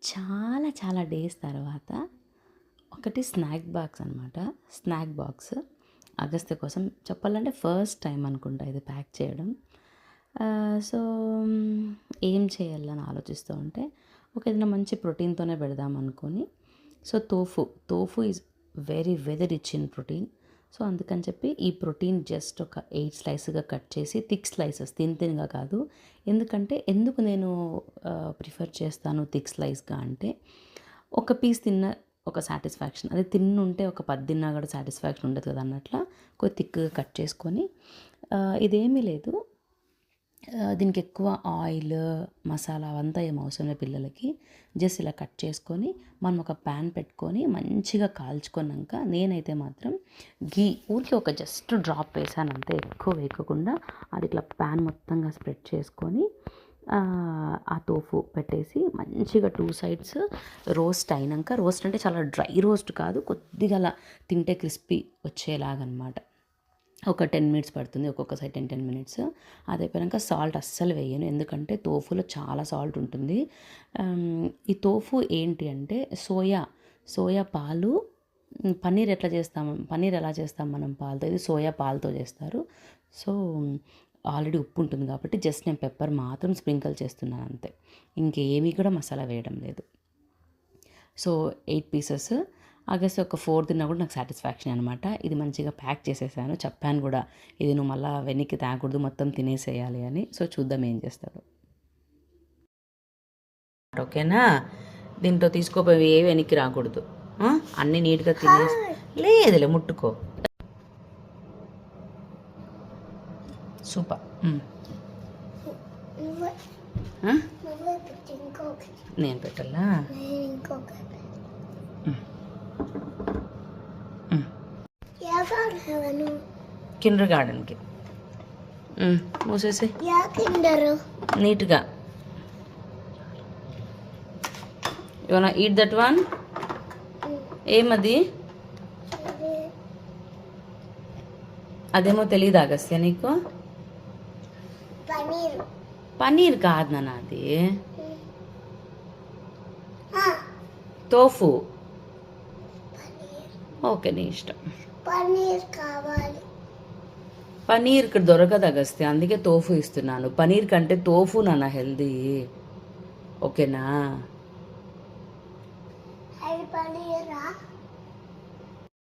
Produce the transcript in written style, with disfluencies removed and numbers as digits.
చాలా చాలా డేస్ తర్వాత ఒకటి స్నాక్ బాక్స్ అనమాట. స్నాక్ బాక్స్ అగస్త్య కోసం చెప్పాలంటే ఫస్ట్ టైం అనుకుంటా ఇది ప్యాక్ చేయడం. సో ఏం చేయాలని ఆలోచిస్తూ ఉంటే ఏదైనా మంచి ప్రోటీన్తోనే పెడదాం అనుకొని, so tofu is very very rich in protein. So అందుకని చెప్పి ఈ ప్రోటీన్ జస్ట్ ఒక 8 స్లైస్గా కట్ చేసి, థిక్ స్లైసెస్, తిన్గా కాదు. ఎందుకు నేను ప్రిఫర్ చేస్తాను థిక్ స్లైస్గా అంటే, ఒక పీస్ తిన్న ఒక సాటిస్ఫాక్షన్, అదే తిన్నుంటే ఒక 10 తిన్నా కూడా సాటిస్ఫాక్షన్ ఉండదు కదా అన్నట్లా కొద్ది థిక్గా కట్ చేసుకొని, ఇదేమీ లేదు దీనికి ఎక్కువ ఆయిల్ మసాలా అవంతా ఏం అవసరం లేదు పిల్లలకి. జస్ట్ ఇలా కట్ చేసుకొని మనం ఒక ప్యాన్ పెట్టుకొని మంచిగా కాల్చుకున్నాక, నేనైతే మాత్రం గీ ఊరికి ఒక జస్ట్ డ్రాప్ వేసాను అంతే, ఎక్కువ వేయకుండా. అది ఇట్లా ప్యాన్ మొత్తంగా స్ప్రెడ్ చేసుకొని ఆ తోఫు పెట్టేసి మంచిగా 2 సైడ్స్ రోస్ట్ అయినాక, రోస్ట్ అంటే చాలా డ్రై రోస్ట్ కాదు, కొద్దిగా అలా తింటే క్రిస్పీ వచ్చేలాగనమాట. ఒక 10 మినిట్స్ పడుతుంది ఒక్కొక్క సైడ్, 10 మినిట్స్. అది అయిపోయాక సాల్ట్ అస్సలు వేయను, ఎందుకంటే తోఫులో చాలా సాల్ట్ ఉంటుంది. ఈ తోఫు ఏంటి అంటే సోయా పాలు, పన్నీర్ ఎలా చేస్తాం మనం పాలతో, ఇది సోయా పాలతో చేస్తారు. సో ఆల్రెడీ ఉప్పు ఉంటుంది కాబట్టి జస్ట్ నేను పెప్పర్ మాత్రం స్ప్రింకిల్ చేస్తున్నాను అంతే, ఇంకేమీ కూడా మసాలా వేయడం లేదు. సో 8 పీసెస్ ఆగస్ట్ ఒక 4 తిన్నా కూడా నాకు సాటిస్ఫాక్షన్ అనమాట. ఇది మంచిగా ప్యాక్ చేసేసాను, చెప్పాను కూడా ఇది నువ్వు మళ్ళీ వెనక్కి తాగకూడదు, మొత్తం తినేసేయాలి అని. సో చూద్దాం ఏం చేస్తాడు. ఓకేనా, దీంట్లో తీసుకోపోయి ఏ వెనక్కి రాకూడదు, అన్నీ నీట్గా తినేసి. లేదులే ముట్టుకో. సూపర్. నేను పెట్టాలా? కిండర్ గార్డెన్కి మూసేసి నీట్గా. You want eat that one? ఏమది? అదేమో తెలియదు అగస్త్య నీకు? పనీర్ కాదు నాన్న, అది తోఫు. ఓకే నీ ఇష్టం. పనీర్ కావాలి. పనీర్ ఇక్కడ దొరకదు అగస్త్య, అందుకే తోఫు ఇస్తున్నాను. పనీర్ కంటే తోఫు నాన్న హెల్దీ, ఓకేనా?